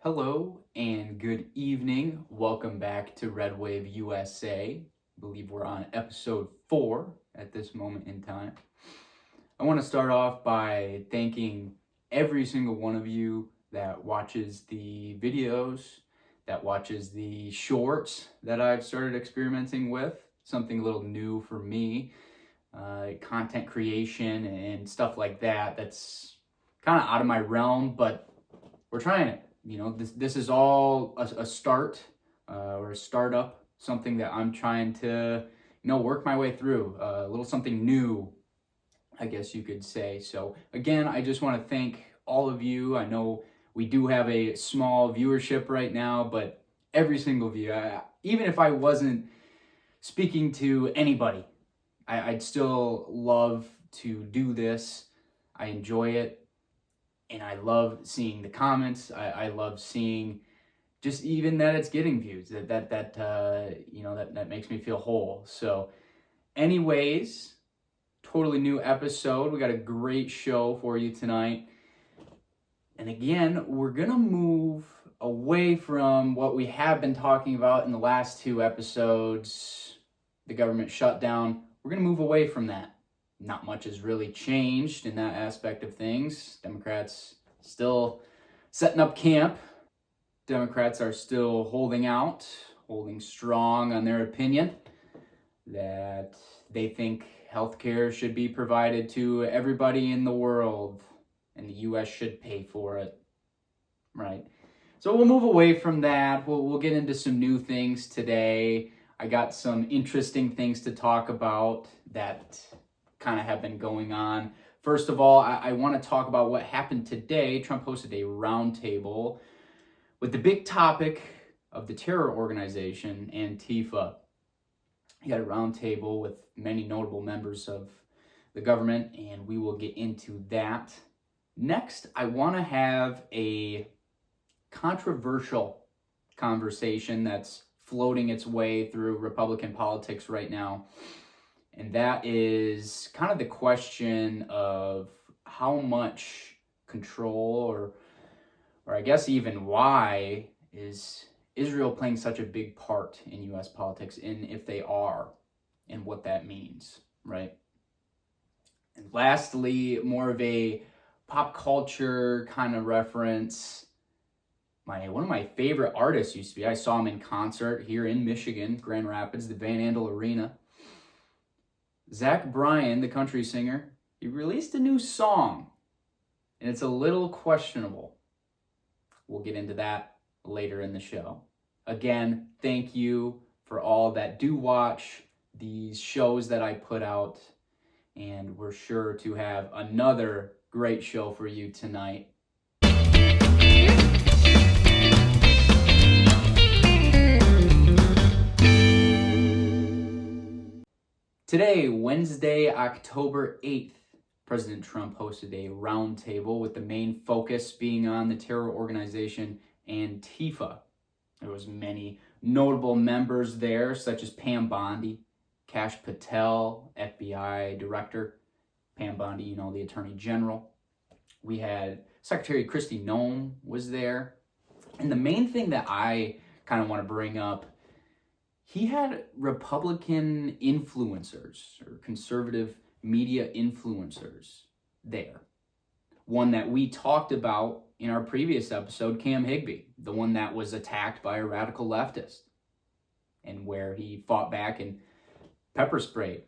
Hello and good evening. Welcome back to Red Wave USA. I believe we're on episode 4 at this moment in time. I want to start off by thanking every single one of you that watches the videos, that watches the shorts that I've started experimenting with. Something a little new for me, content creation and stuff like that. That's kind of out of my realm, but we're trying it. You know, this is all a start or a startup, something that I'm trying to, work my way through, a little something new, I guess you could say. So again, I just want to thank all of you. I know we do have a small viewership right now, but every single view, even if I wasn't speaking to anybody, I'd still love to do this. I enjoy it. And I love seeing the comments. I love seeing just even that it's getting views. That makes me feel whole. So, anyways, totally new episode. We got a great show for you tonight. And again, we're gonna move away from what we have been talking about in the last 2 episodes, the government shutdown. We're gonna move away from that. Not much has really changed in that aspect of things. Democrats still setting up camp. Democrats are still holding out, holding strong on their opinion that they think healthcare should be provided to everybody in the world and the U.S. should pay for it, right? So we'll move away from that. We'll get into some new things today. I got some interesting things to talk about that kind of have been going on. First of all, I want to talk about what happened today. Trump hosted a roundtable with the big topic of the terror organization, ANTIFA. He had a roundtable with many notable members of the government, and we will get into that. Next, I want to have a controversial conversation that's floating its way through Republican politics right now. And that is kind of the question of how much control or I guess even why is Israel playing such a big part in U.S. politics, and if they are, and what that means, right? And lastly, more of a pop culture kind of reference. One of my favorite artists used to be, I saw him in concert here in Michigan, Grand Rapids, the Van Andel Arena. Bryan, the country singer, he released a new song, and it's a little questionable. We'll get into that later in the show. Again, thank you for all that do watch these shows that I put out, and we're sure to have another great show for you tonight. Today, Wednesday, October 8th, President Trump hosted a roundtable with the main focus being on the terror organization ANTIFA. There was many notable members there, such as Pam Bondi, Kash Patel, FBI Director, Pam Bondi, the Attorney General. We had Secretary Kristi Noem was there. And the main thing that I kind of want to bring up, he had Republican influencers or conservative media influencers there. One that we talked about in our previous episode, Cam Higbee, the one that was attacked by a radical leftist and where he fought back and pepper sprayed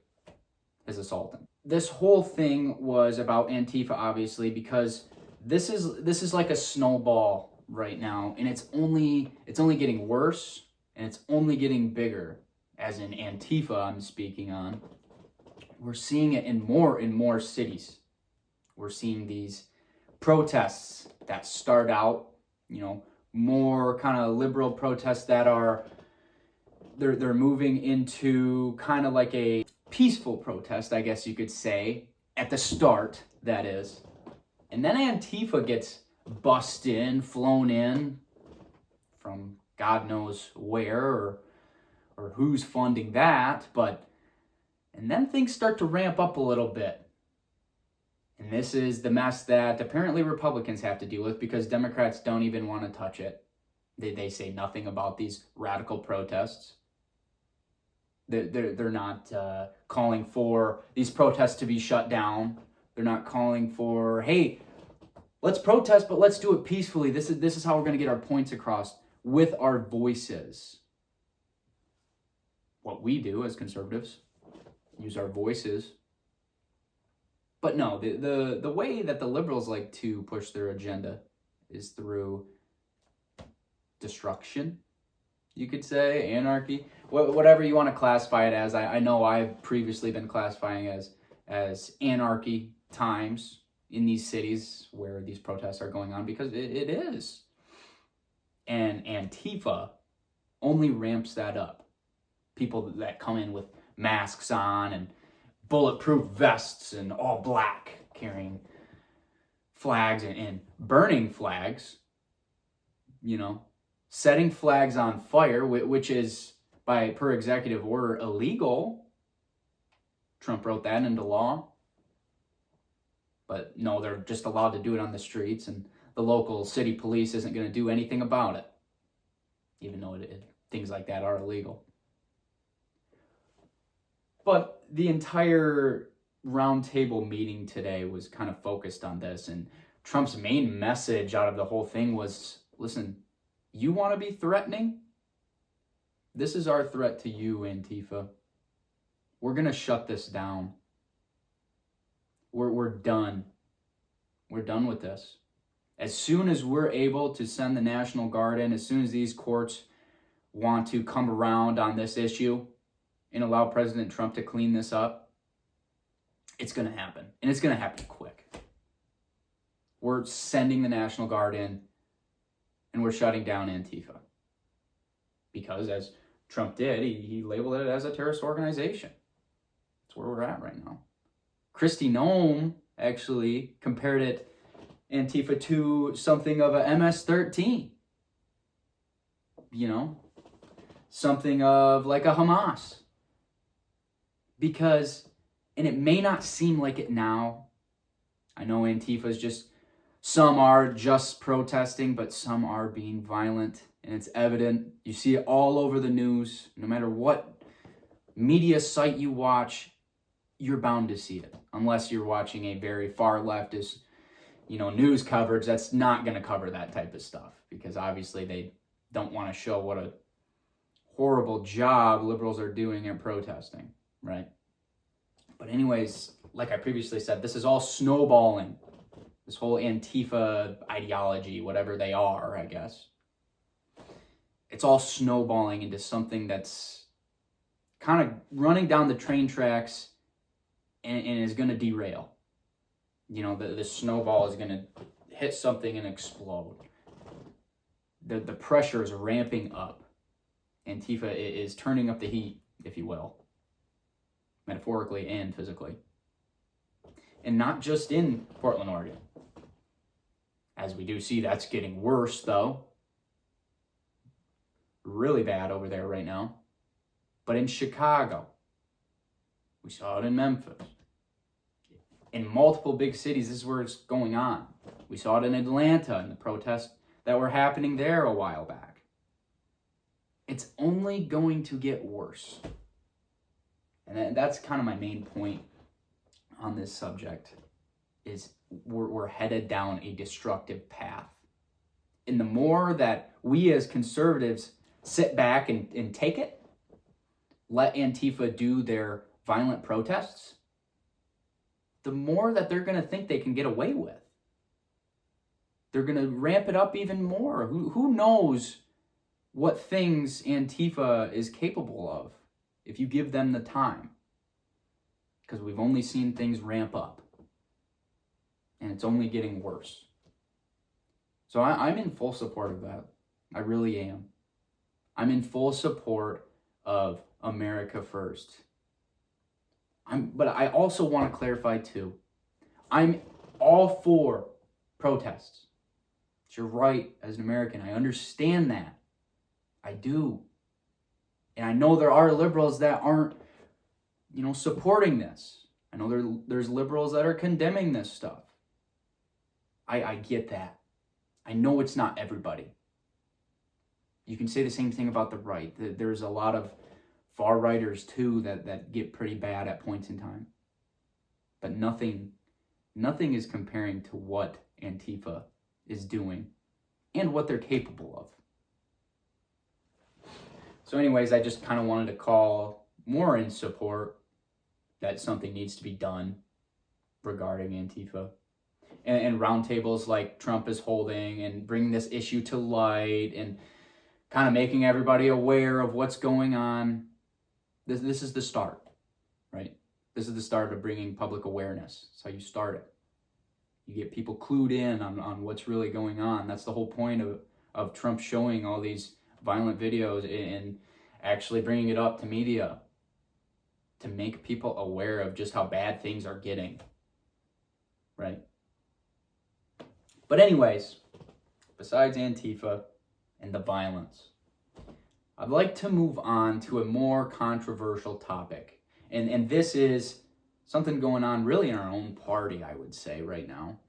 his assailant. This whole thing was about Antifa, obviously, because this is like a snowball right now, and it's only getting worse. And it's only getting bigger, as in Antifa I'm speaking on. We're seeing it in more cities. We're seeing these protests that start out, more kind of liberal protests that are, they're moving into kind of like a peaceful protest, I guess you could say, at the start, that is. And then Antifa gets bussed in, flown in from God knows where or who's funding that, and then things start to ramp up a little bit. And this is the mess that apparently Republicans have to deal with because Democrats don't even want to touch it. They say nothing about these radical protests. They're not calling for these protests to be shut down. They're not calling for, hey, let's protest, but let's do it peacefully. This is how we're going to get our points across with our voices. What we do as conservatives, use our voices. But no, the way that the liberals like to push their agenda is through destruction, you could say, anarchy, whatever you want to classify it as. I know I've previously been classifying as anarchy times in these cities where these protests are going on, because it is. And Antifa only ramps that up. People that come in with masks on and bulletproof vests and all black, carrying flags and burning flags, setting flags on fire, which is per executive order illegal. Trump wrote that into law. But no, they're just allowed to do it on the streets, and the local city police isn't going to do anything about it, even though things like that are illegal. But the entire roundtable meeting today was kind of focused on this, and Trump's main message out of the whole thing was, listen, you want to be threatening? This is our threat to you, Antifa. We're going to shut this down. We're done. We're done with this. As soon as we're able to send the National Guard in, as soon as these courts want to come around on this issue and allow President Trump to clean this up, it's going to happen. And it's going to happen quick. We're sending the National Guard in, and we're shutting down Antifa. Because as Trump did, he labeled it as a terrorist organization. That's where we're at right now. Kristi Noem actually compared Antifa to something of a MS-13. Something of like a Hamas. Because, and it may not seem like it now, I know some are just protesting, but some are being violent, and it's evident. You see it all over the news. No matter what media site you watch, you're bound to see it, unless you're watching a very far leftist, news coverage that's not going to cover that type of stuff, because obviously they don't want to show what a horrible job liberals are doing at protesting, right? But anyways, like I previously said, this is all snowballing. This whole Antifa ideology, whatever they are, I guess. It's all snowballing into something that's kind of running down the train tracks and is going to derail. The snowball is going to hit something and explode. The pressure is ramping up. Antifa is turning up the heat, if you will, metaphorically and physically. And not just in Portland, Oregon. As we do see, that's getting worse, though. Really bad over there right now. But in Chicago, we saw it in Memphis. In multiple big cities, this is where it's going on. We saw it in Atlanta in the protests that were happening there a while back. It's only going to get worse. And that's kind of my main point on this subject, is we're headed down a destructive path. And the more that we as conservatives sit back and take it, let Antifa do their violent protests, the more that they're going to think they can get away with. They're going to ramp it up even more. Who knows what things Antifa is capable of if you give them the time? Because we've only seen things ramp up. And it's only getting worse. So I'm in full support of that. I really am. I'm in full support of America First. But I also want to clarify too. I'm all for protests. It's your right as an American. I understand that. I do. And I know there are liberals that aren't, supporting this. I know there's liberals that are condemning this stuff. I get that. I know it's not everybody. You can say the same thing about the right. There's a lot of far-righters too that get pretty bad at points in time. But nothing is comparing to what Antifa is doing and what they're capable of. So anyways, I just kind of wanted to call more in support that something needs to be done regarding Antifa. And roundtables like Trump is holding and bringing this issue to light and kind of making everybody aware of what's going on. This is the start, right? This is the start of bringing public awareness. That's how you start it. You get people clued in on what's really going on. That's the whole point of Trump showing all these violent videos and actually bringing it up to media, to make people aware of just how bad things are getting, right? But anyways, besides Antifa and the violence, I'd like to move on to a more controversial topic. And this is something going on really in our own party, I would say, right now.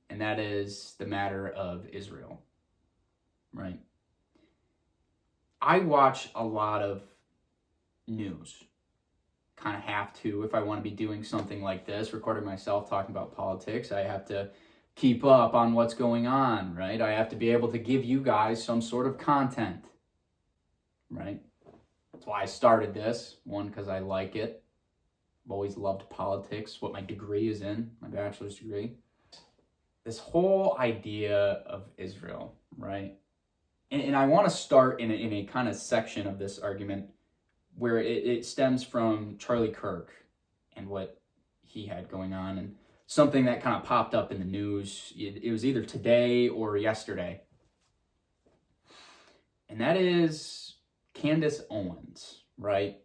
And that is the matter of Israel, right? I watch a lot of news. Kind of have to. If I want to be doing something like this, recording myself talking about politics, I have to keep up on what's going on, right? I have to be able to give you guys some sort of content, right? That's why I started this. One, because I like it. I've always loved politics, what my degree is in, my bachelor's degree. This whole idea of Israel, right? And I want to start in a kind of section of this argument where it stems from Charlie Kirk and what he had going on, and something that kind of popped up in the news. It was either today or yesterday. And that is Candace Owens, right?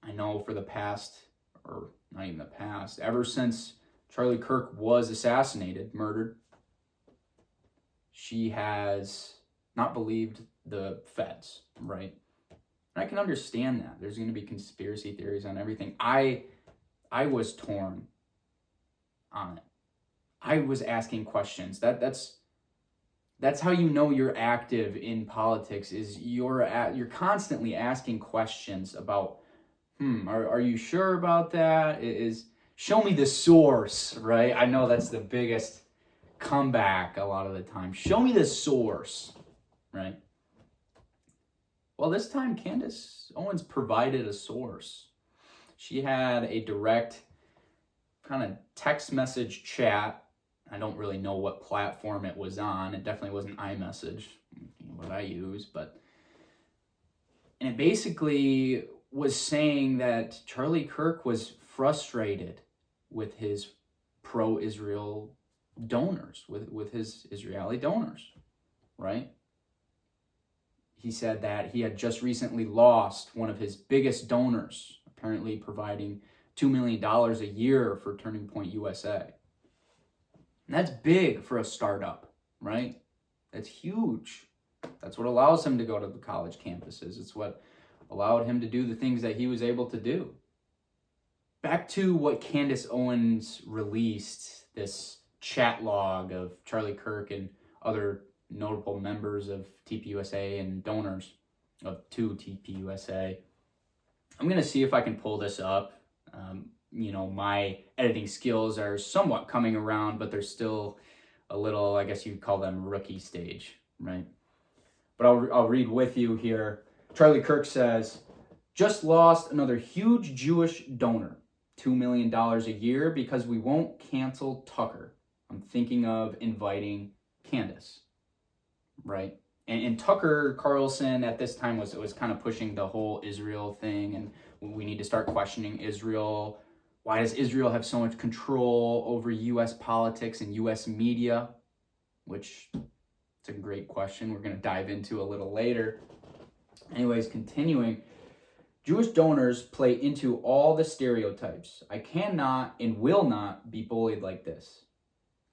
I know for the past, or not even the past, ever since Charlie Kirk was assassinated, murdered, she has not believed the feds, right? And I can understand that. There's going to be conspiracy theories on everything. I was torn on it. I was asking questions. That's how you know you're active in politics, is you're constantly asking questions about, are you sure about that? Show me the source, right? I know that's the biggest comeback a lot of the time. Show me the source, right? Well, this time Candace Owens provided a source. She had a direct kind of text message chat. I don't really know what platform it was on. It definitely wasn't iMessage, what I use, and it basically was saying that Charlie Kirk was frustrated with his pro-Israel donors, with his Israeli donors, right? He said that he had just recently lost one of his biggest donors, apparently providing $2 million a year for Turning Point USA. And that's big for a startup, right? That's huge. That's what allows him to go to the college campuses. It's what allowed him to do the things that he was able to do. Back to what Candace Owens released, this chat log of Charlie Kirk and other notable members of TPUSA and donors to TPUSA. I'm going to see if I can pull this up. My editing skills are somewhat coming around, but they're still a little, I guess you'd call them rookie stage, right? But I'll read with you here. Charlie Kirk says, just lost another huge Jewish donor, $2 million a year because we won't cancel Tucker. I'm thinking of inviting Candace, right? And Tucker Carlson at this time was kind of pushing the whole Israel thing, and we need to start questioning Israel. Why does Israel have so much control over U.S. politics and U.S. media? Which it's a great question we're going to dive into a little later. Anyways, continuing. Jewish donors play into all the stereotypes. I cannot and will not be bullied like this,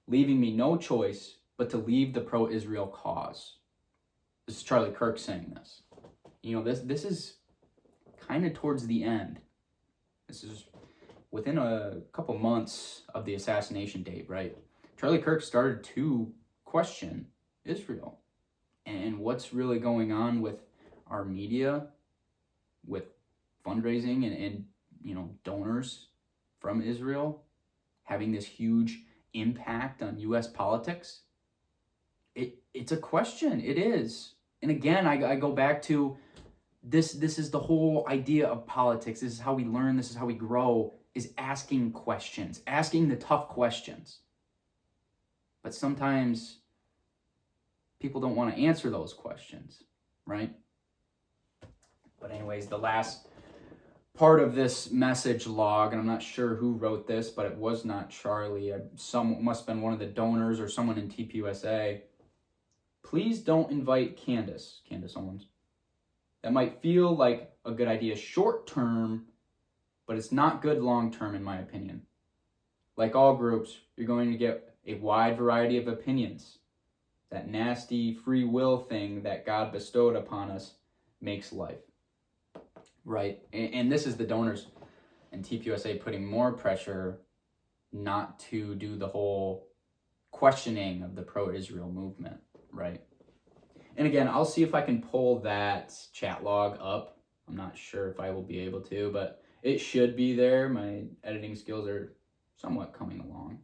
leaving me no choice but to leave the pro-Israel cause. This is Charlie Kirk saying this. This is kind of towards the end. This is within a couple months of the assassination date, right? Charlie Kirk started to question Israel. and what's really going on with our media, with fundraising and donors from Israel having this huge impact on U.S. politics. It's a question. It is. And again, I go back to this is the whole idea of politics. This is how we learn. This is how we grow, is asking questions, asking the tough questions. But sometimes people don't want to answer those questions, right? But anyways, the last part of this message log, and I'm not sure who wrote this, but it was not Charlie. Some must have been one of the donors or someone in TPUSA. Please don't invite Candace Owens. That might feel like a good idea short term, but it's not good long term in my opinion. Like all groups, you're going to get a wide variety of opinions. That nasty free will thing that God bestowed upon us makes life. Right? And this is the donors and TPUSA putting more pressure not to do the whole questioning of the pro-Israel movement, right? And again, I'll see if I can pull that chat log up. I'm not sure if I will be able to, but it should be there. My editing skills are somewhat coming along.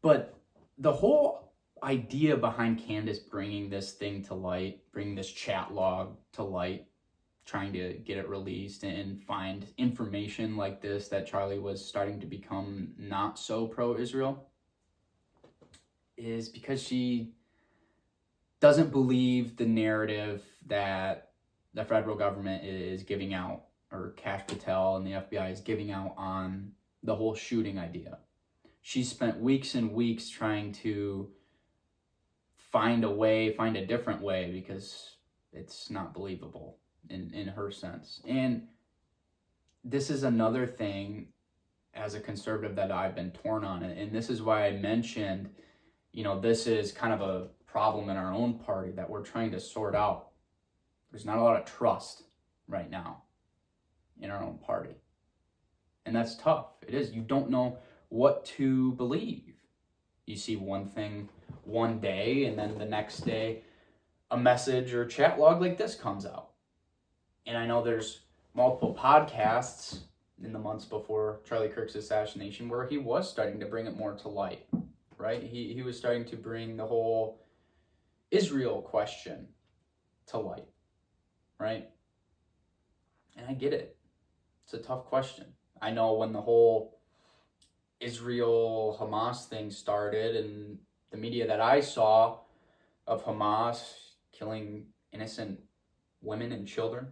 But the whole idea behind Candace bringing this thing to light, bringing this chat log to light, trying to get it released and find information like this that Charlie was starting to become not so pro-Israel, is because she doesn't believe the narrative that the federal government is giving out, or Kash Patel and the FBI is giving out on the whole shooting idea. She spent weeks and weeks trying to find a different way, because it's not believable in her sense. And this is another thing as a conservative that I've been torn on. And this is why I mentioned, this is kind of a problem in our own party that we're trying to sort out. There's not a lot of trust right now in our own party. And that's tough. It is. You don't know what to believe. You see one thing one day, and then the next day a message or chat log like this comes out. And I know there's multiple podcasts in the months before Charlie Kirk's assassination where he was starting to bring it more to light, right? He was starting to bring the whole Israel question to light, right? And I get it. It's a tough question. I know when the whole Israel-Hamas thing started, and the media that I saw of Hamas killing innocent women and children,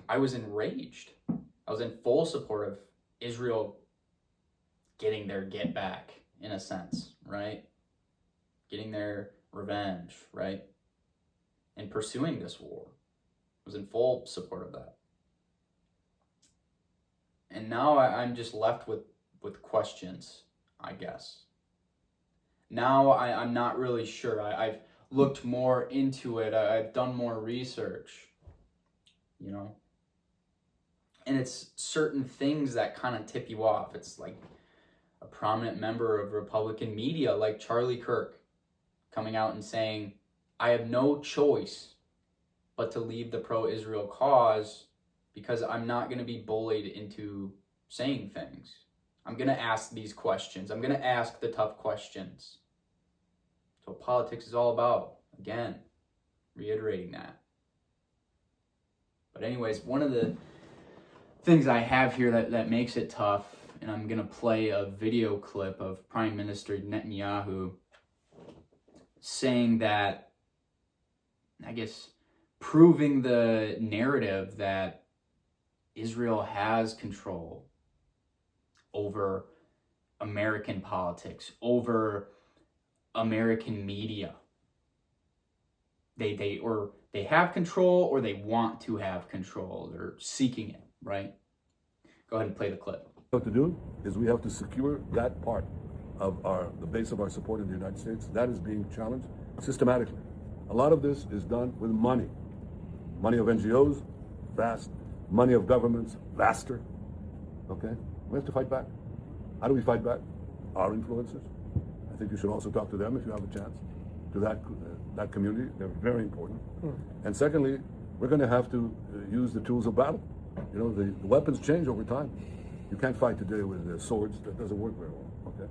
I was enraged. I was in full support of Israel getting their get back, in a sense, right? Getting their revenge, right? And pursuing this war. I was in full support of that. And now I'm just left with questions, I guess. Now I'm not really sure. I've looked more into it. I've done more research, And it's certain things that kind of tip you off. It's like a prominent member of Republican media like Charlie Kirk coming out and saying, I have no choice but to leave the pro-Israel cause because I'm not going to be bullied into saying things. I'm going to ask these questions. I'm going to ask the tough questions. So politics is all about, again, reiterating that. But anyways, one of the things I have here that makes it tough, and I'm going to play a video clip of Prime Minister Netanyahu saying that, I guess, proving the narrative that Israel has control over American politics, over American media. They have control, or they want to have control. They're seeking it, right? Go ahead and play the clip. What to do is we have to secure that part of the base of our support in the United States. That is being challenged systematically. A lot of this is done with money. Money of NGOs, vast. Money of governments, vaster. Okay? We have to fight back. How do we fight back? Our influences. I think you should also talk to them if you have a chance, to that community. They're very important. And secondly, we're going to have to use the tools of battle. You know, the weapons change over time. You can't fight today with swords. That doesn't work very well, okay?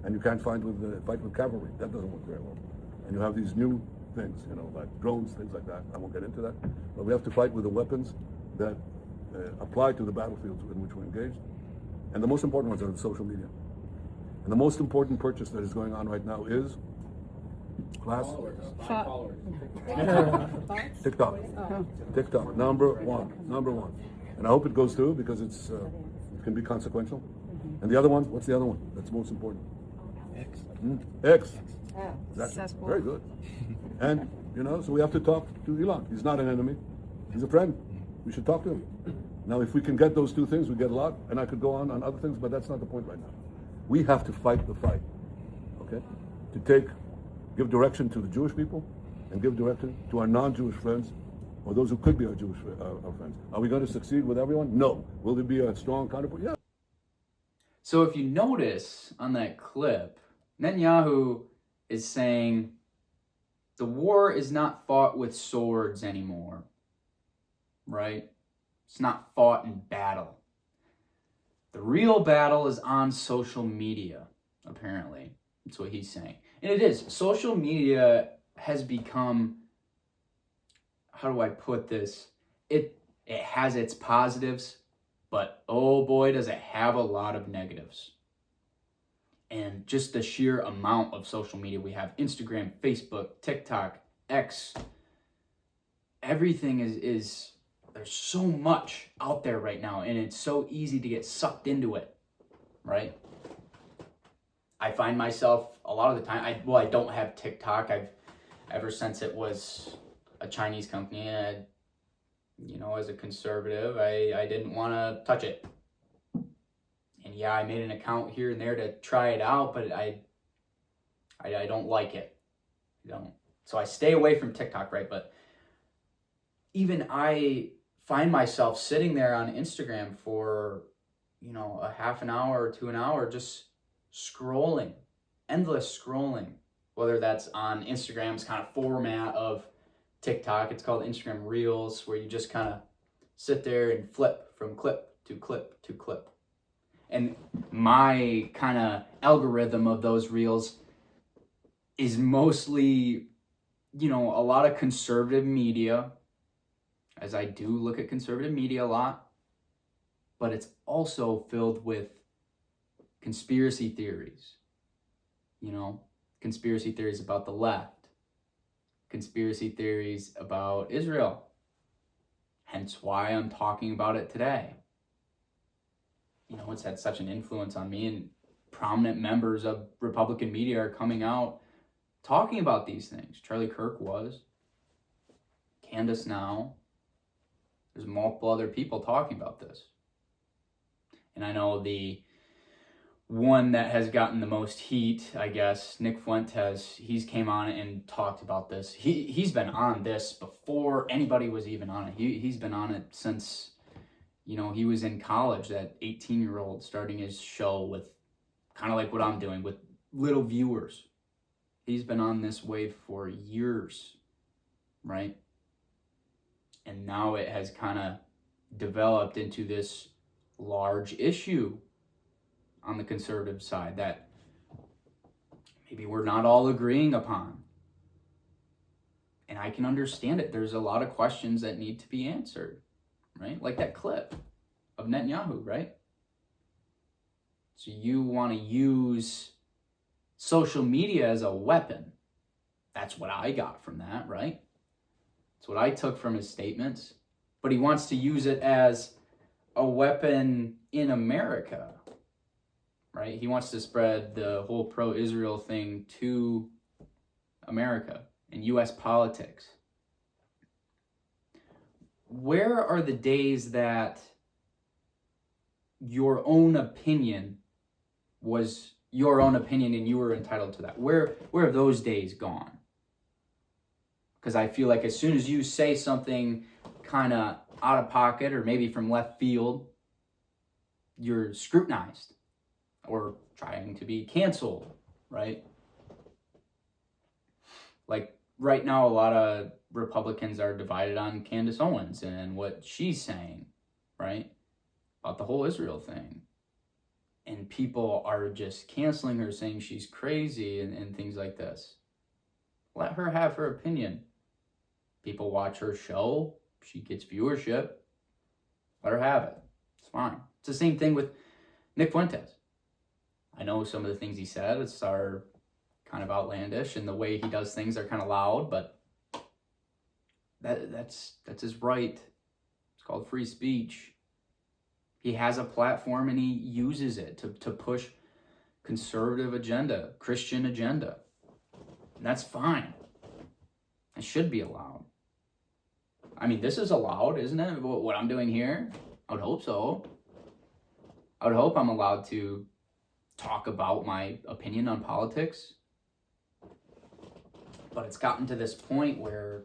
And you can't fight with cavalry. That doesn't work very well. And you have these new things, you know, like drones, things like that. I won't get into that. But we have to fight with the weapons that apply to the battlefields in which we're engaged. And the most important ones are the social media. And the most important purchase that is going on right now is class TikTok. TikTok, number one. And I hope it goes through because it can be consequential. And the other one, what's the other one that's most important? X. That's very good. And, you know, so we have to talk to Elon. He's not an enemy. He's a friend. We should talk to him. Now, if we can get those two things, we get a lot. And I could go on other things, but that's not the point right now. We have to fight the fight, okay? To give direction to the Jewish people and give direction to our non-Jewish friends or those who could be our Jewish our friends. Are we going to succeed with everyone? No. Will there be a strong counterpoint? Yeah. So if you notice on that clip, Netanyahu is saying the war is not fought with swords anymore, right? It's not fought in battle. The real battle is on social media, apparently. That's what he's saying. And it is. Social media has become, how do I put this? It has its positives, but oh boy, does it have a lot of negatives. And just the sheer amount of social media we have, Instagram, Facebook, TikTok, X, everything is there's so much out there right now, and it's so easy to get sucked into it, right? I find myself a lot of the time, I don't have TikTok. Ever since it was a Chinese company, and you know, as a conservative, I didn't want to touch it. And yeah, I made an account here and there to try it out, but I don't like it. I don't. So I stay away from TikTok, right? But even I find myself sitting there on Instagram for, you know, a half an hour to an hour, just scrolling, endless scrolling, whether that's on Instagram's kind of format of TikTok. It's called Instagram Reels, where you just kind of sit there and flip from clip to clip to clip. And my kind of algorithm of those Reels is mostly, you know, a lot of conservative media, as I do look at conservative media a lot, but it's also filled with conspiracy theories, you know, conspiracy theories about the left, conspiracy theories about Israel, hence why I'm talking about it today. You know, it's had such an influence on me, and prominent members of Republican media are coming out talking about these things. Charlie Kirk was, Candace now. There's multiple other people talking about this. And I know the one that has gotten the most heat, I guess, Nick Fuentes, he's came on and talked about this. He's been on this before anybody was even on it. He's been on it since, you know, he was in college, that 18-year-old starting his show with kind of like what I'm doing with little viewers. He's been on this wave for years, right? And now it has kind of developed into this large issue on the conservative side that maybe we're not all agreeing upon. And I can understand it. There's a lot of questions that need to be answered, right? Like that clip of Netanyahu, right? So you want to use social media as a weapon. That's what I got from that, right? That's what I took from his statements. But he wants to use it as a weapon in America, right? He wants to spread the whole pro-Israel thing to America and U.S. politics. Where are the days that your own opinion was your own opinion and you were entitled to that? Where have those days gone? Because I feel like as soon as you say something kind of out of pocket or maybe from left field, you're scrutinized or trying to be canceled, right? Like right now, a lot of Republicans are divided on Candace Owens and what she's saying, right? About the whole Israel thing. And people are just canceling her, saying she's crazy and things like this. Let her have her opinion. People watch her show. She gets viewership. Let her have it. It's fine. It's the same thing with Nick Fuentes. I know some of the things he said are kind of outlandish, and the way he does things are kind of loud, but that's his right. It's called free speech. He has a platform and he uses it to push conservative agenda, Christian agenda. And that's fine. It should be allowed. I mean, this is allowed, isn't it? What I'm doing here? I would hope so. I would hope I'm allowed to talk about my opinion on politics. But it's gotten to this point where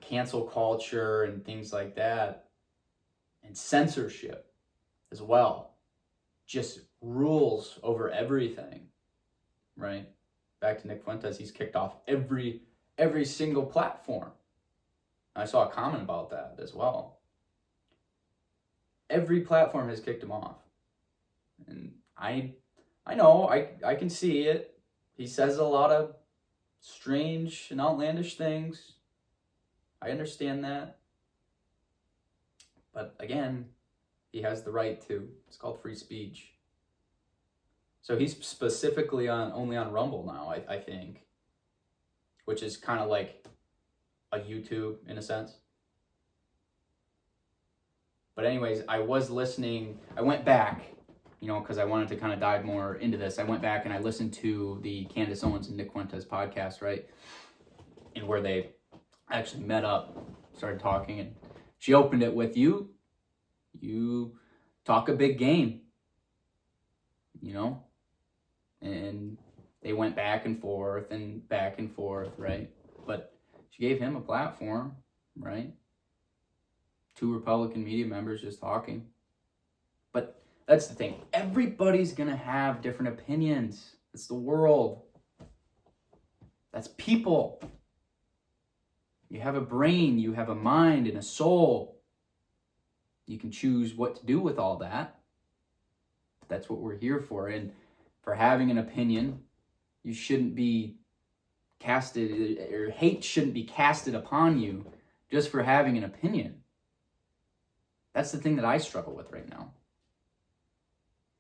cancel culture and things like that, and censorship as well, just rules over everything, right? Back to Nick Fuentes, he's kicked off every single platform. I saw a comment about that as well. Every platform has kicked him off. And I know, I can see it. He says a lot of strange and outlandish things. I understand that. But again, he has the right to. It's called free speech. So he's specifically only on Rumble now, I think. Which is kind of like a YouTube in a sense. But anyways, I was listening. I went back, because I wanted to kind of dive more into this. I went back and I listened to the Candace Owens and Nick Fuentes podcast, right? And where they actually met up, started talking, and she opened it with, you talk a big game, and they went back and forth, right? But she gave him a platform, right? 2 Republican media members just talking. But that's the thing. Everybody's going to have different opinions. It's the world. That's people. You have a brain, you have a mind and a soul. You can choose what to do with all that. But that's what we're here for. And for having an opinion, you shouldn't be casted, or hate shouldn't be casted upon you just for having an opinion. That's the thing that I struggle with right now.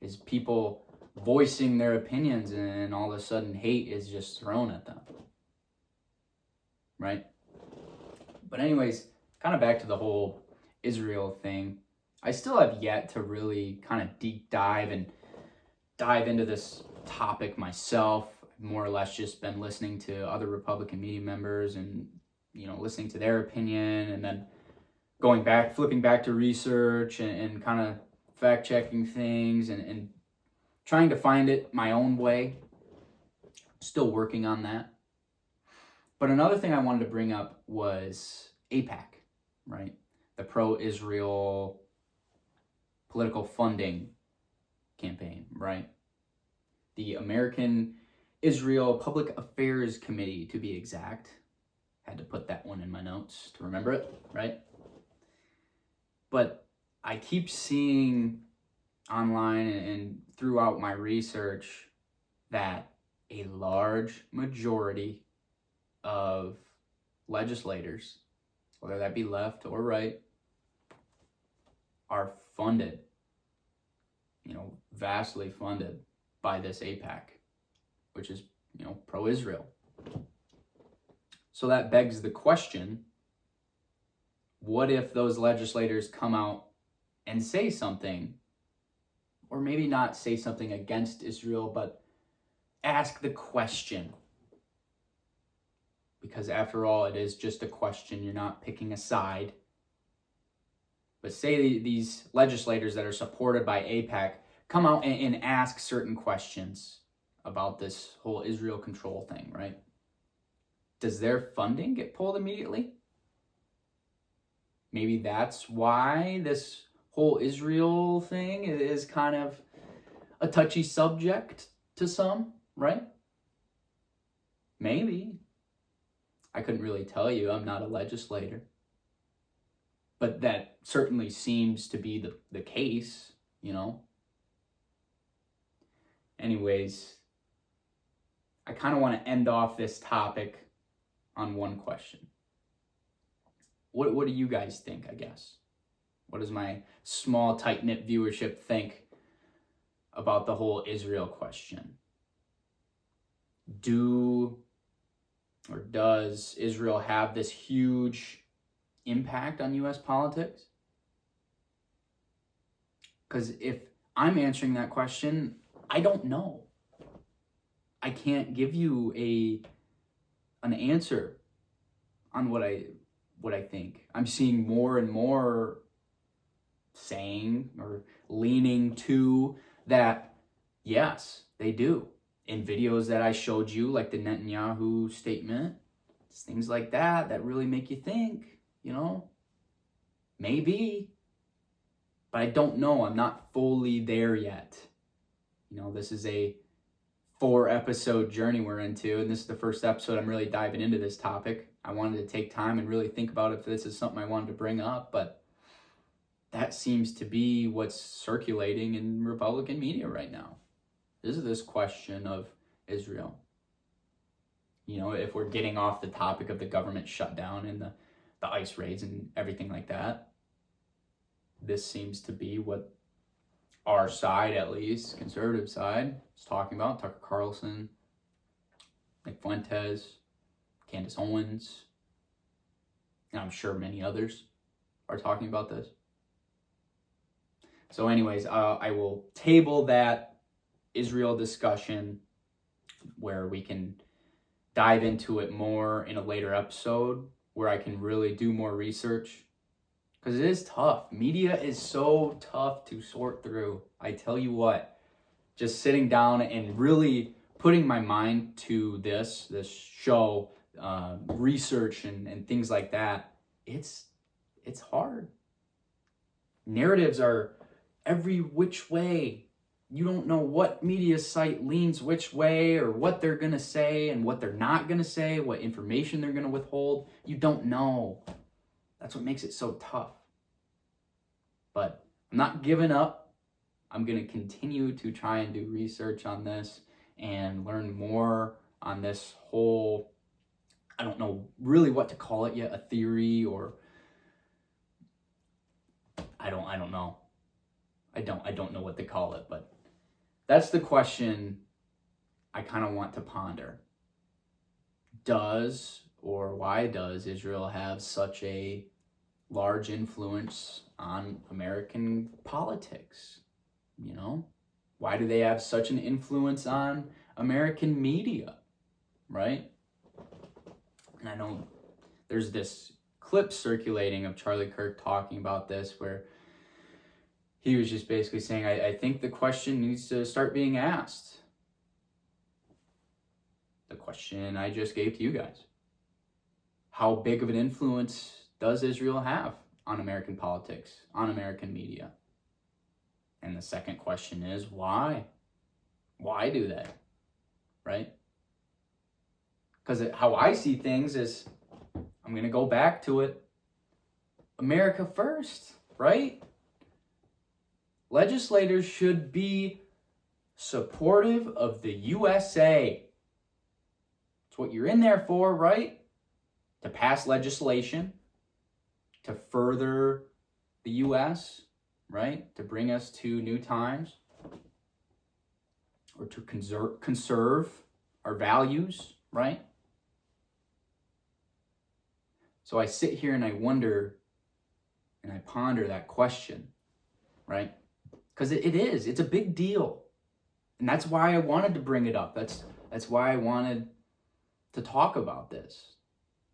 Is people voicing their opinions and all of a sudden hate is just thrown at them. Right? But anyways, kind of back to the whole Israel thing. I still have yet to really kind of deep dive into this topic myself. I've more or less just been listening to other Republican media members and, listening to their opinion, and then flipping back to research and kind of fact checking things and trying to find it my own way. Still working on that. But another thing I wanted to bring up was AIPAC, right? The pro-Israel political funding campaign, right? The American Israel Public Affairs Committee, to be exact. Had to put that one in my notes to remember it, right? But I keep seeing online and throughout my research that a large majority of legislators, whether that be left or right, are funded, vastly funded by this AIPAC, which is, pro-Israel. So that begs the question, what if those legislators come out and say something, or maybe not say something against Israel, but ask the question? Because after all, it is just a question. You're not picking a side. But say these legislators that are supported by AIPAC come out and ask certain questions about this whole Israel control thing, right? Does their funding get pulled immediately? Maybe that's why this whole Israel thing is kind of a touchy subject to some, right? Maybe. I couldn't really tell you. I'm not a legislator. But that certainly seems to be the case, you know? Anyways, I kind of want to end off this topic on one question. What do you guys think, I guess? What does my small, tight-knit viewership think about the whole Israel question? Does Israel have this huge impact on U.S. politics? Because if I'm answering that question, I don't know. I can't give you an answer on what I think. I'm seeing more and more saying or leaning to that, yes, they do. In videos that I showed you, like the Netanyahu statement, it's things like that really make you think, you know, maybe, but I don't know. I'm not fully there yet. You know, this is a 4-episode journey we're into, and this is the first episode I'm really diving into this topic. I wanted to take time and really think about if this is something I wanted to bring up, but that seems to be what's circulating in Republican media right now. Is this question of Israel. You know, if we're getting off the topic of the government shutdown and the ICE raids and everything like that, this seems to be what our side, at least, conservative side, is talking about. Tucker Carlson, Nick Fuentes, Candace Owens, and I'm sure many others are talking about this. So anyways, I will table that Israel discussion where we can dive into it more in a later episode where I can really do more research, because it is tough. Media is so tough to sort through. I tell you what, just sitting down and really putting my mind to this show, research and things like that, it's hard. Narratives are every which way. You don't know what media site leans which way or what they're going to say and what they're not going to say, what information they're going to withhold. You don't know. That's what makes it so tough. But I'm not giving up. I'm going to continue to try and do research on this and learn more on this whole, I don't know really what to call it yet, a theory, or I don't know. I don't know what to call it, but that's the question I kind of want to ponder. Why does Israel have such a large influence on American politics? You know, why do they have such an influence on American media, right? And I know there's this clip circulating of Charlie Kirk talking about this where he was just basically saying, I think the question needs to start being asked. The question I just gave to you guys. How big of an influence does Israel have on American politics, on American media? And the second question is, why? Why do they? Right? Because how I see things is, I'm going to go back to it, America first, right? Legislators should be supportive of the USA. It's what you're in there for, right? To pass legislation, to further the US, right? To bring us to new times, or to conserve our values, right? So I sit here and I wonder and I ponder that question, right? Because it's a big deal. And that's why I wanted to bring it up. That's why I wanted to talk about this.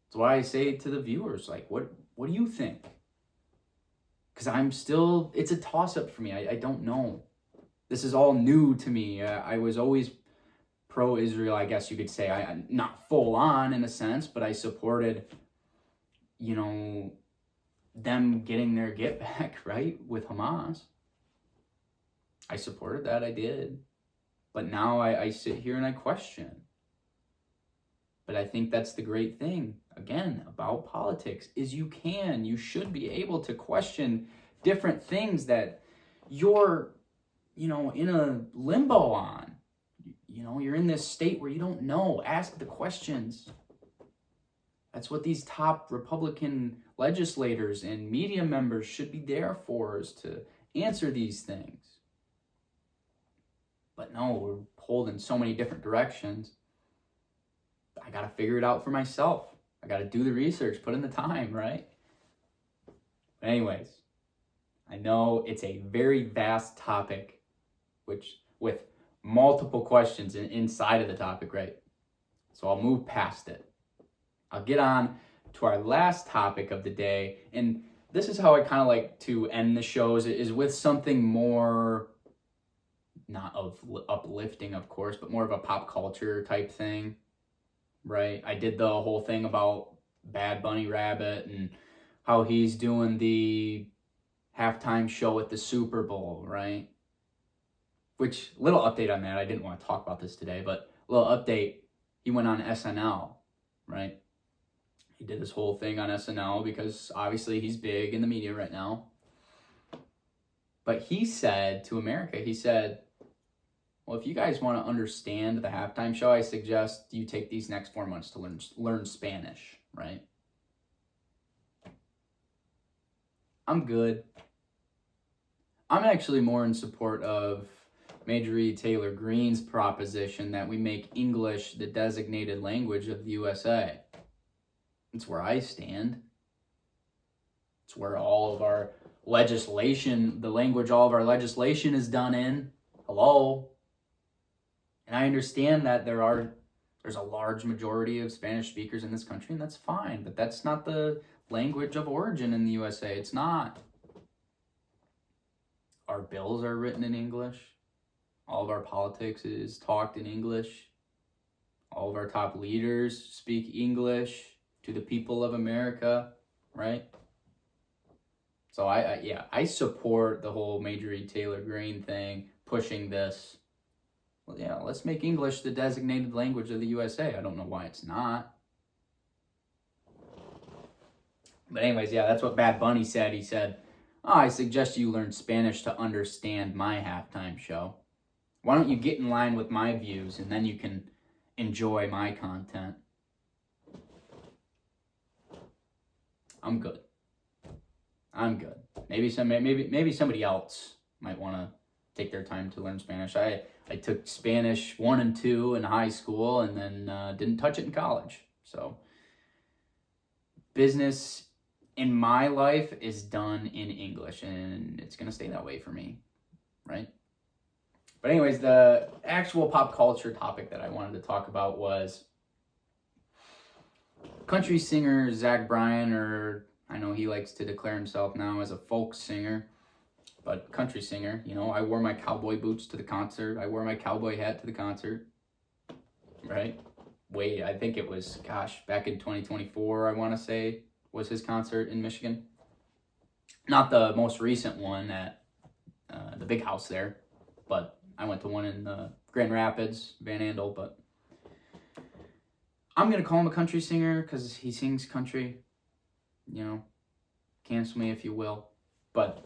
That's why I say to the viewers, like, what do you think? Because it's a toss-up for me. I don't know. This is all new to me. I was always pro-Israel, I guess you could say. I'm not full on in a sense, but I supported, you know, them getting their get back, right, with Hamas. I supported that, I did. But now I sit here and I question. But I think that's the great thing, again, about politics, is you should be able to question different things that you're, in a limbo on. You're in this state where you don't know. Ask the questions. That's what these top Republican legislators and media members should be there for, is to answer these things. But no, we're pulled in so many different directions. I got to figure it out for myself. I got to do the research, put in the time, right? But anyways, I know it's a very vast topic, which with multiple questions inside of the topic, right? So I'll move past it. I'll get on to our last topic of the day. And this is how I kind of like to end the shows, is with something more, not of uplifting, of course, but more of a pop culture type thing, right? I did the whole thing about Bad Bunny Rabbit and how he's doing the halftime show at the Super Bowl, right? Which, little update on that. I didn't want to talk about this today, but a little update. He went on SNL, right? He did this whole thing on SNL because obviously he's big in the media right now. But he said to America, he said, well, if you guys want to understand the halftime show, I suggest you take these next 4 months to learn Spanish, right? I'm good. I'm actually more in support of Marjorie Taylor Greene's proposition that we make English the designated language of the USA. It's where I stand. It's where all of our legislation, the language all of our legislation is done in. Hello? And I understand that there's a large majority of Spanish speakers in this country, and that's fine, but that's not the language of origin in the USA. It's not. Our bills are written in English. All of our politics is talked in English. All of our top leaders speak English to the people of America, right? So I support the whole Marjorie Taylor Greene thing, pushing this. Well, yeah, let's make English the designated language of the USA. I don't know why it's not. But anyways, yeah, that's what Bad Bunny said. He said, I suggest you learn Spanish to understand my halftime show. Why don't you get in line with my views, and then you can enjoy my content. I'm good. Maybe somebody else might want to take their time to learn Spanish. I took Spanish 1 and 2 in high school, and then didn't touch it in college. So business in my life is done in English, and it's going to stay that way for me, right? But anyways, the actual pop culture topic that I wanted to talk about was country singer Zach Bryan, or I know he likes to declare himself now as a folk singer, but country singer. I wore my cowboy boots to the concert. I wore my cowboy hat to the concert, right? I think it was, back in 2024, I want to say, was his concert in Michigan. Not the most recent one at the big house there, but I went to one in Grand Rapids, Van Andel, but I'm going to call him a country singer because he sings country. Cancel me if you will. But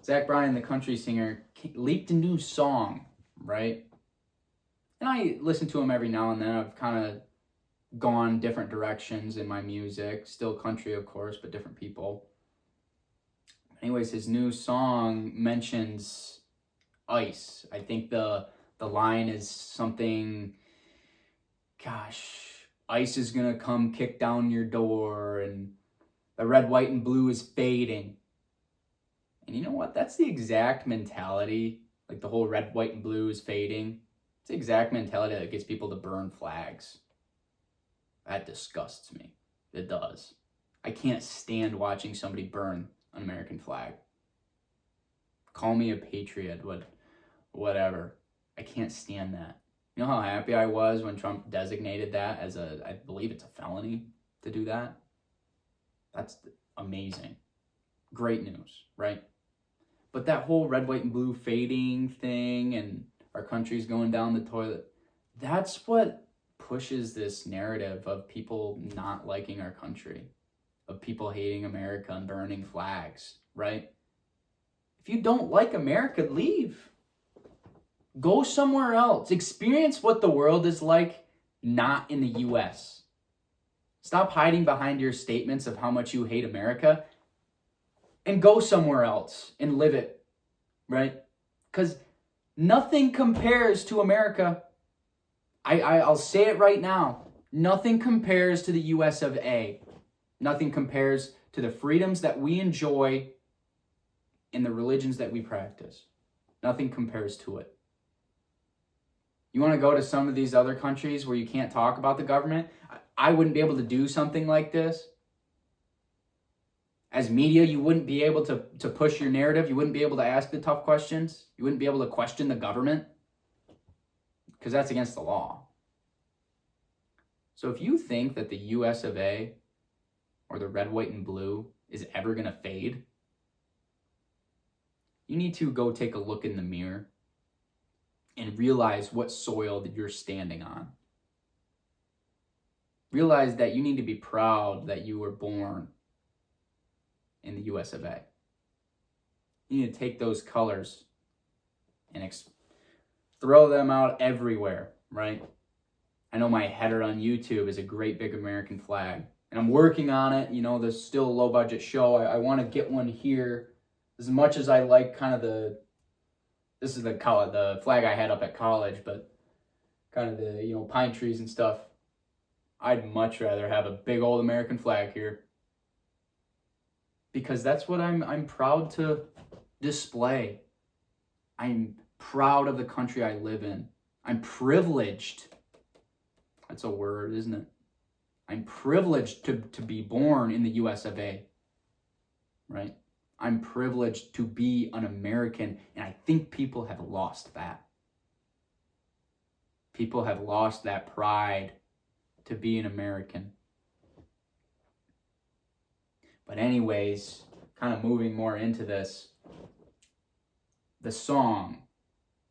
Zach Bryan, the country singer, leaked a new song, right? And I listen to him every now and then. I've kind of gone different directions in my music. Still country, of course, but different people. Anyways, his new song mentions ice. I think the line is something, ice is gonna come kick down your door, and the red, white, and blue is fading. And you know what? That's the exact mentality, like the whole red, white, and blue is fading. It's the exact mentality that gets people to burn flags. That disgusts me. It does. I can't stand watching somebody burn an American flag. Call me a patriot, whatever. I can't stand that. You know how happy I was when Trump designated that as I believe it's a felony to do that? That's amazing. Great news, right? But that whole red, white, and blue fading thing and our country's going down the toilet, that's what pushes this narrative of people not liking our country, of people hating America and burning flags, right? If you don't like America, leave. Go somewhere else. Experience what the world is like not in the US. Stop hiding behind your statements of how much you hate America and go somewhere else and live it, right? Because nothing compares to America. I'll say it right now. Nothing compares to the US of A. Nothing compares to the freedoms that we enjoy and the religions that we practice. Nothing compares to it. You want to go to some of these other countries where you can't talk about the government? I wouldn't be able to do something like this. As media, you wouldn't be able to push your narrative. You wouldn't be able to ask the tough questions. You wouldn't be able to question the government because that's against the law. So if you think that the US of A or the red, white, and blue is ever going to fade, you need to go take a look in the mirror and realize what soil that you're standing on. Realize that you need to be proud that you were born in the US of A. You need to take those colors and throw them out everywhere, right? I know my header on YouTube is a great big American flag, and I'm working on it. You know, there's still a low budget show. I want to get one here. As much as I like kind of this is the flag I had up at college, but kind of the, you know, pine trees and stuff. I'd much rather have a big old American flag here because that's what I'm proud to display. I'm proud of the country I live in. I'm privileged. That's a word, isn't it? I'm privileged to be born in the US of A, right? I'm privileged to be an American, and I think people have lost that. People have lost that pride to be an American. But anyways, kind of moving more into this, the song,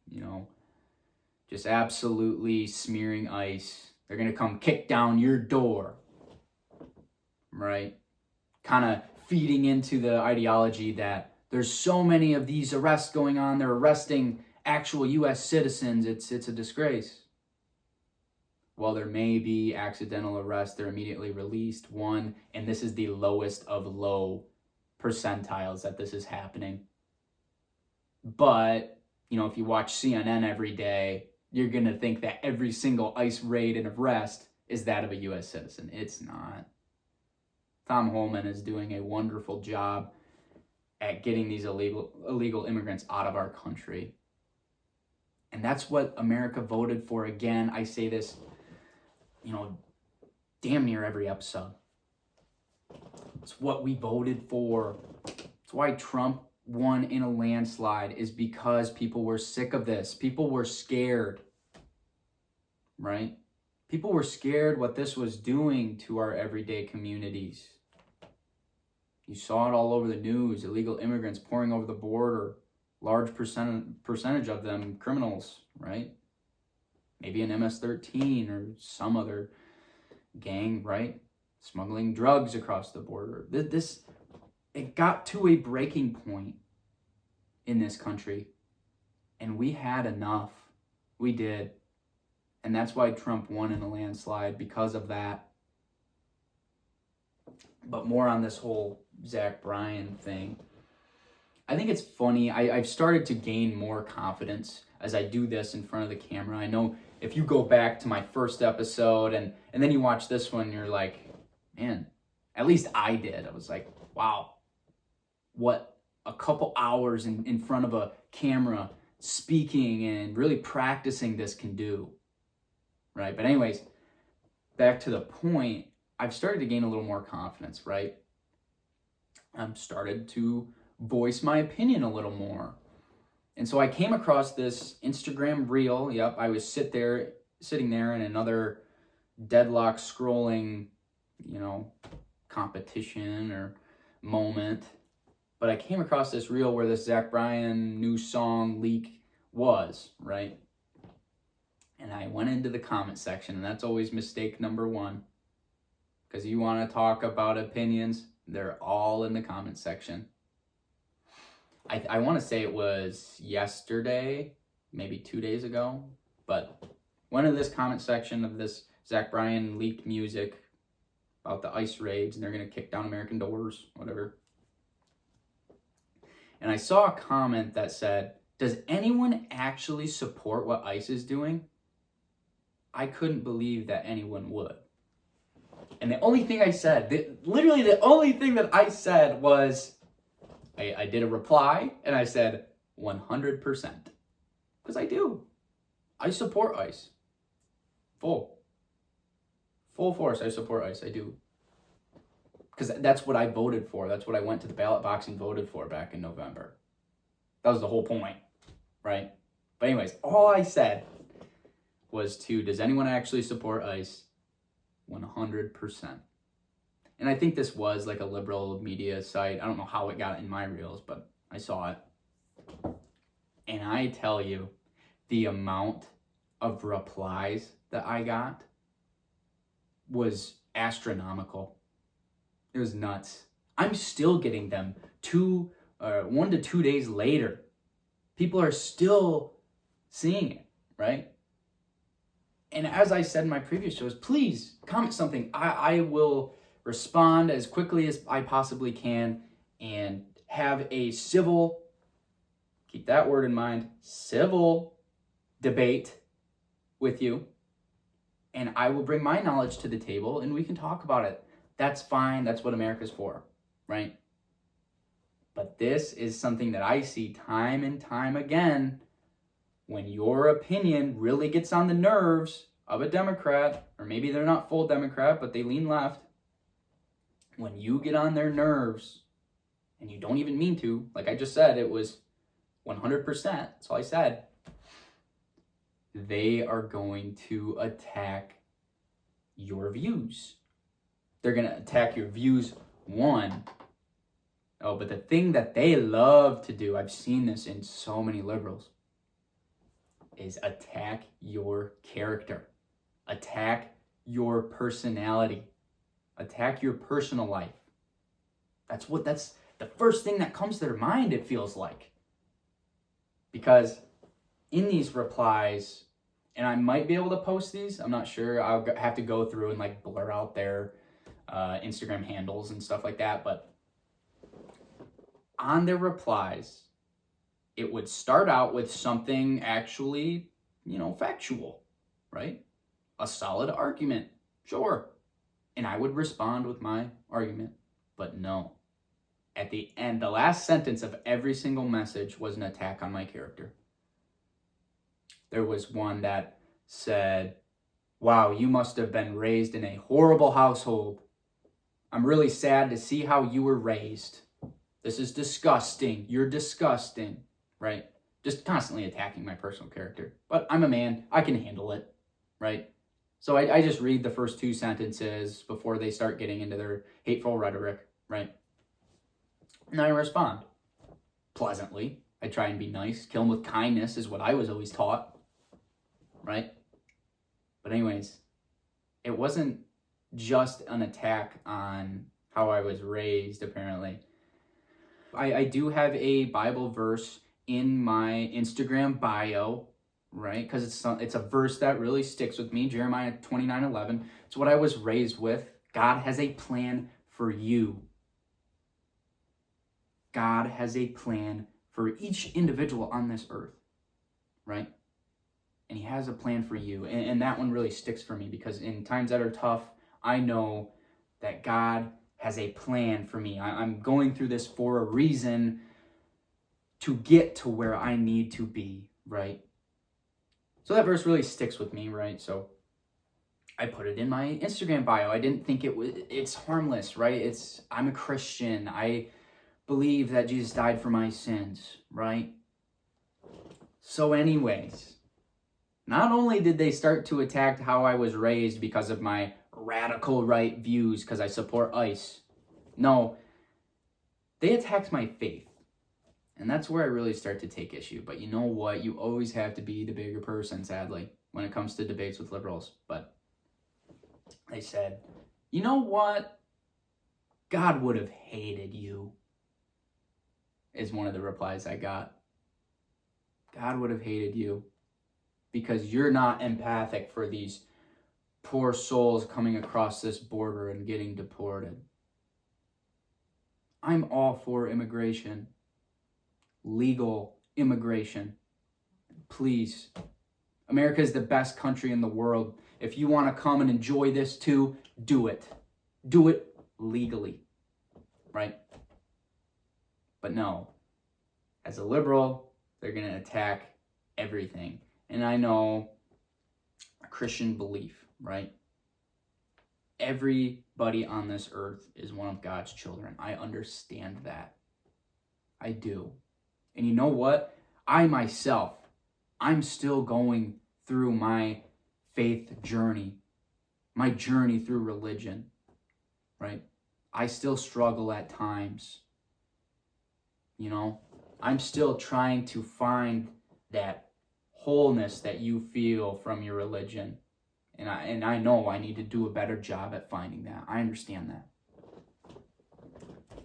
you know, just absolutely smearing ice. They're going to come kick down your door, right? Kind of feeding into the ideology that there's so many of these arrests going on. They're arresting actual U.S. citizens. It's a disgrace. While there may be accidental arrests, they're immediately released. One, and this is the lowest of low percentiles that this is happening. But, you know, if you watch CNN every day, you're going to think that every single ICE raid and arrest is that of a U.S. citizen. It's not. Tom Holman is doing a wonderful job at getting these illegal immigrants out of our country. And that's what America voted for. Again, I say this, you know, damn near every episode. It's what we voted for. It's why Trump won in a landslide, is because people were sick of this. People were scared, right? People were scared what this was doing to our everyday communities. You saw it all over the news, illegal immigrants pouring over the border, large percentage of them criminals, right? Maybe an MS-13 or some other gang, right? Smuggling drugs across the border. It got to a breaking point in this country, and we had enough. We did. And that's why Trump won in a landslide, because of that. But more on this whole Bryan thing. I think it's funny. I've started to gain more confidence as I do this in front of the camera. I know if you go back to my first episode and then you watch this one, you're like, man, at least I did. I was like, wow, what a couple hours in front of a camera speaking and really practicing this can do, right? But anyways, back to the point, I've started to gain a little more confidence, right? I've started to voice my opinion a little more. And so I came across this Instagram reel. Yep, I was sitting there in another deadlock scrolling, you know, competition or moment. But I came across this reel where this Bryan new song leak was, right? And I went into the comment section, and that's always mistake number one. Because you want to talk about opinions, they're all in the comment section. I want to say it was yesterday, maybe 2 days ago, but went in this comment section of this Zach Bryan leaked music about the ICE raids, and they're going to kick down American doors, whatever. And I saw a comment that said, does anyone actually support what ICE is doing? I couldn't believe that anyone would. And the only thing I said, literally the only thing that I said was, I did a reply, and I said 100%. Because I do. I support ICE. Full force, I support ICE. I do. Because that's what I voted for. That's what I went to the ballot box and voted for back in November. That was the whole point, right? But anyways, all I said was does anyone actually support ICE? 100%. And I think this was like a liberal media site. I don't know how it got in my reels, but I saw it. And I tell you, the amount of replies that I got was astronomical. It was nuts. I'm still getting them 1 to 2 days later. People are still seeing it, right? And as I said in my previous shows, please comment something. I will respond as quickly as I possibly can and have a civil, keep that word in mind, civil debate with you. And I will bring my knowledge to the table and we can talk about it. That's fine. That's what America's for, right? But this is something that I see time and time again. When your opinion really gets on the nerves of a Democrat, or maybe they're not full Democrat, but they lean left. When you get on their nerves, and you don't even mean to, like I just said, it was 100%, that's all I said, they are going to attack your views. They're going to attack your views, one. Oh, but the thing that they love to do, I've seen this in so many liberals, is attack your character, attack your personality, attack your personal life. That's the first thing that comes to their mind, it feels like. Because in these replies, and I might be able to post these, I'm not sure, I'll have to go through and like blur out their Instagram handles and stuff like that, but on their replies, it would start out with something actually, factual, right? A solid argument, sure. And I would respond with my argument, but no. At the end, the last sentence of every single message was an attack on my character. There was one that said, wow, you must have been raised in a horrible household. I'm really sad to see how you were raised. This is disgusting. You're disgusting, right? Just constantly attacking my personal character. But I'm a man. I can handle it, right? So I just read the first two sentences before they start getting into their hateful rhetoric, right? And I respond pleasantly. I try and be nice. Kill them with kindness is what I was always taught, right? But anyways, it wasn't just an attack on how I was raised, apparently. I do have a Bible verse in my Instagram bio, right? Because it's a verse that really sticks with me, Jeremiah 29:11. It's what I was raised with. God has a plan for you. God has a plan for each individual on this earth, right? And he has a plan for you. And that one really sticks for me because in times that are tough, I know that God has a plan for me. I'm going through this for a reason to get to where I need to be, right? So that verse really sticks with me, right? So I put it in my Instagram bio. I didn't think it's harmless, right? I'm a Christian. I believe that Jesus died for my sins, right? So anyways, not only did they start to attack how I was raised because of my radical right views because I support ICE. No, they attacked my faith. And that's where I really start to take issue. But you know what? You always have to be the bigger person, sadly, when it comes to debates with liberals. But they said, you know what? God would have hated you, is one of the replies I got. God would have hated you because you're not empathic for these poor souls coming across this border and getting deported. I'm all for immigration, legal immigration. Please. America is the best country in the world. If you want to come and enjoy this too, do it. Do it legally, right? But no, as a liberal, they're going to attack everything. And I know Christian belief, right? Everybody on this earth is one of God's children. I understand that. I do. And you know what? I myself, I'm still going through my faith journey, my journey through religion, right? I still struggle at times. You know, I'm still trying to find that wholeness that you feel from your religion. And I know I need to do a better job at finding that. I understand that.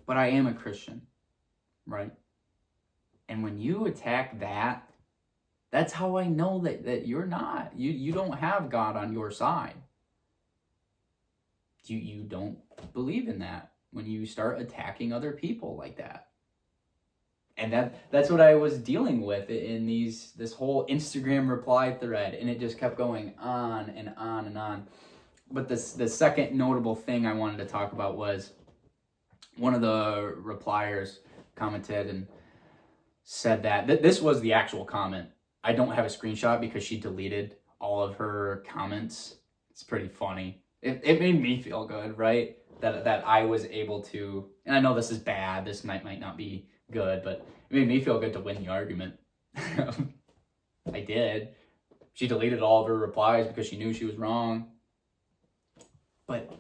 But I am a Christian, right? And when you attack that, that's how I know that you're not. You don't have God on your side. You don't believe in that when you start attacking other people like that. And that's what I was dealing with in this whole Instagram reply thread, and it just kept going on and on and on. But the second notable thing I wanted to talk about was one of the repliers commented and said that this was the actual comment. I don't have a screenshot because she deleted all of her comments. It's pretty funny. It made me feel good, right? That I was able to, and I know this is bad, this might not be good, but it made me feel good to win the argument. I did. She deleted all of her replies because she knew she was wrong. But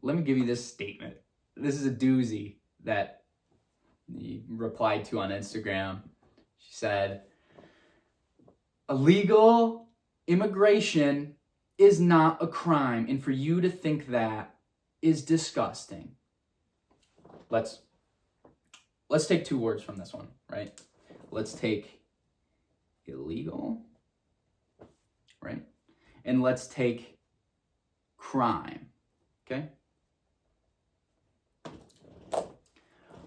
let me give you this statement. This is a doozy that he replied to on Instagram. She said, illegal immigration is not a crime, and for you to think that is disgusting. Let's take two words from this one, right? Let's take illegal, right? And let's take crime, okay?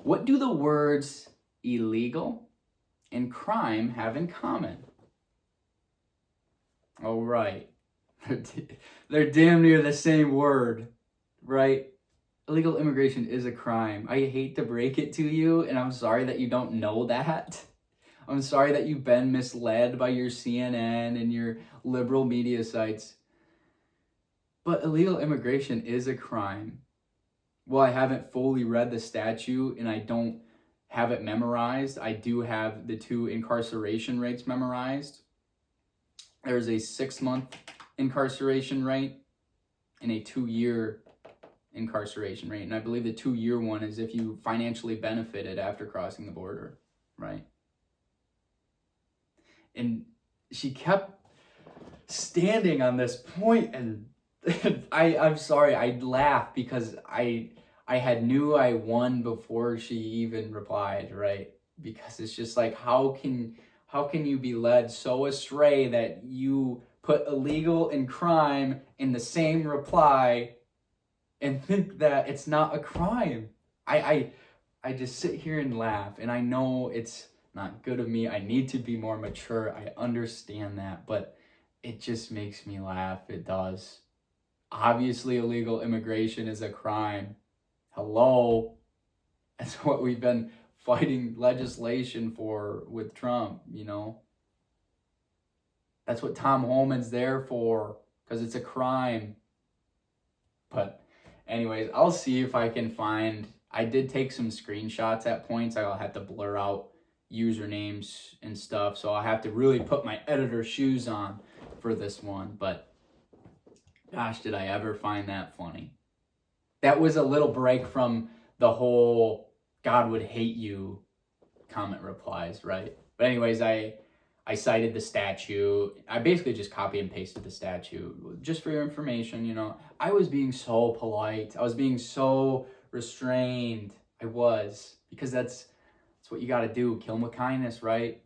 What do the words illegal and crime have in common? Oh, right. They're damn near the same word, right? Illegal immigration is a crime. I hate to break it to you, and I'm sorry that you don't know that. I'm sorry that you've been misled by your CNN and your liberal media sites. But illegal immigration is a crime. Well, I haven't fully read the statute and I don't have it memorized. I do have the 2 incarceration rates memorized. There's a 6-month incarceration rate and a 2-year incarceration rate. And I believe the 2-year one is if you financially benefited after crossing the border, right? And she kept standing on this point, and I'm sorry, I laughed because I knew I won before she even replied, right? Because it's just like, how can you be led so astray that you put illegal and crime in the same reply and think that it's not a crime? I just sit here and laugh, and I know it's not good of me. I need to be more mature. I understand that, but it just makes me laugh. It does. Obviously, illegal immigration is a crime. Hello? That's what we've been fighting legislation for with Trump, you know? That's what Tom Homan's there for, because it's a crime. But anyways, I'll see if I can find, I did take some screenshots at points. I'll have to blur out usernames and stuff, so I'll have to really put my editor shoes on for this one. But gosh, did I ever find that funny. That was a little break from the whole God would hate you comment replies, right? But anyways, I I cited the statute. I basically just copy and pasted the statute. Just for your information, you know, I was being so polite. I was being so restrained. I was, because that's what you got to do. Kill them with kindness, right?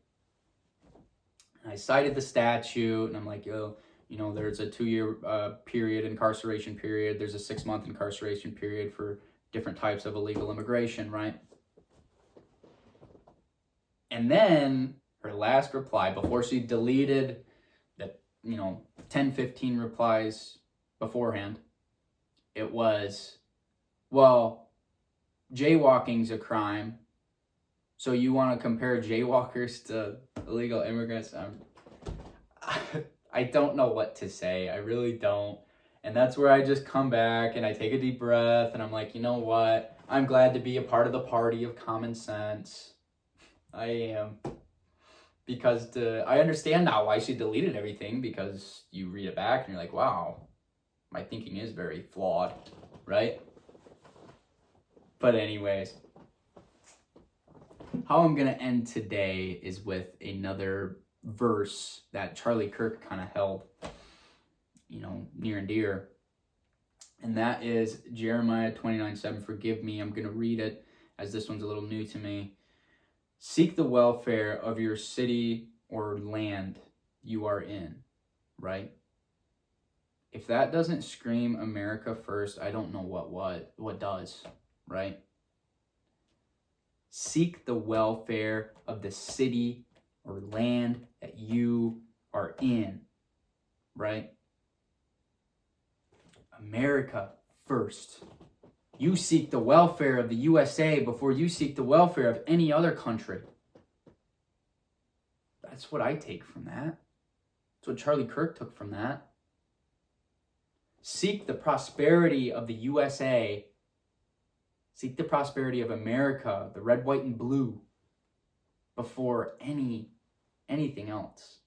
And I cited the statute, and I'm like, yo, you know, there's a 2-year period, incarceration period. There's a 6-month incarceration period for different types of illegal immigration, right? And then her last reply, before she deleted the, 10, 15 replies beforehand, it was, well, jaywalking's a crime, so you want to compare jaywalkers to illegal immigrants? I don't know what to say. I really don't. And that's where I just come back and I take a deep breath and I'm like, you know what? I'm glad to be a part of the party of common sense. I am. Because I understand now why she deleted everything, because you read it back and you're like, wow, my thinking is very flawed, right? But anyways, how I'm going to end today is with another verse that Charlie Kirk kind of held, near and dear. And that is Jeremiah 29:7. Forgive me, I'm going to read it as this one's a little new to me. Seek the welfare of your city or land you are in, right? If that doesn't scream America first, I don't know what does, right? Seek the welfare of the city or land that you are in, right? America first. You seek the welfare of the USA before you seek the welfare of any other country. That's what I take from that. That's what Charlie Kirk took from that. Seek the prosperity of the USA. Seek the prosperity of America, the red, white, and blue, before anything else,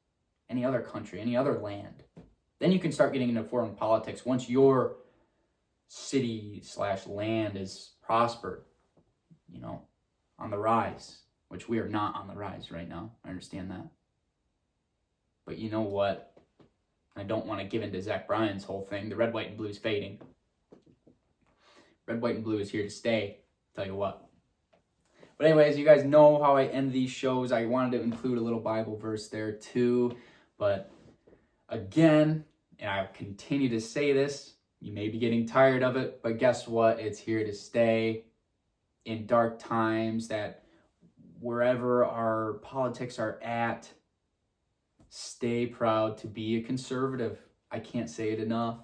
any other country, any other land. Then you can start getting into foreign politics once your city/land is prospered, on the rise, which we are not on the rise right now. I understand that. But you know what? I don't want to give into Zach Bryan's whole thing. The red, white, and blue is fading. Red, white, and blue is here to stay. Tell you what. But anyways, you guys know how I end these shows. I wanted to include a little Bible verse there too. But again, and I'll continue to say this, you may be getting tired of it, but guess what? It's here to stay. In dark times, that wherever our politics are at, stay proud to be a conservative. I can't say it enough.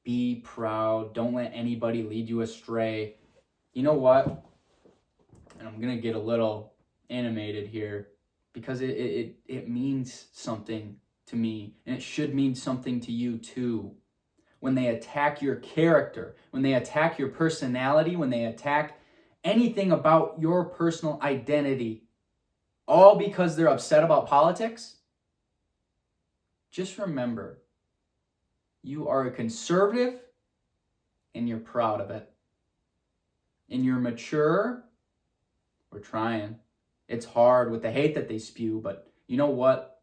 Be proud. Don't let anybody lead you astray. You know what? And I'm going to get a little animated here, because it means something to me, and it should mean something to you too. When they attack your character, when they attack your personality, when they attack anything about your personal identity, all because they're upset about politics, just remember, you are a conservative and you're proud of it. And you're mature. We're trying. It's hard with the hate that they spew, but you know what?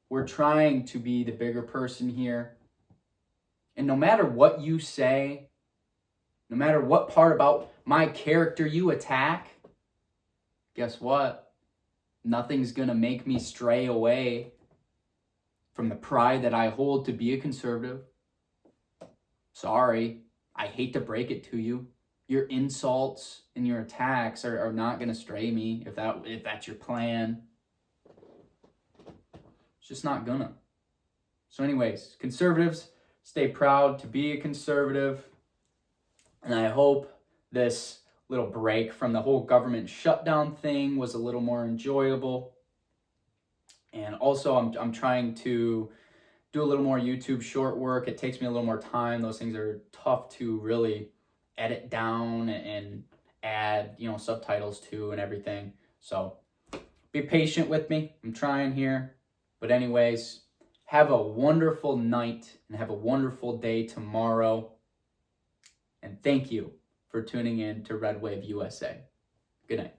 We're trying to be the bigger person here. And no matter what you say, no matter what part about my character you attack, guess what? Nothing's going to make me stray away from the pride that I hold to be a conservative. Sorry, I hate to break it to you. Your insults and your attacks are not going to stray me if that's your plan. It's just not gonna. So anyways, conservatives, stay proud to be a conservative. And I hope this little break from the whole government shutdown thing was a little more enjoyable. And also, I'm trying to do a little more YouTube short work. It takes me a little more time. Those things are tough to really edit down and add, subtitles to and everything. So be patient with me. I'm trying here. But anyways, have a wonderful night and have a wonderful day tomorrow. And thank you for tuning in to Red Wave USA. Good night.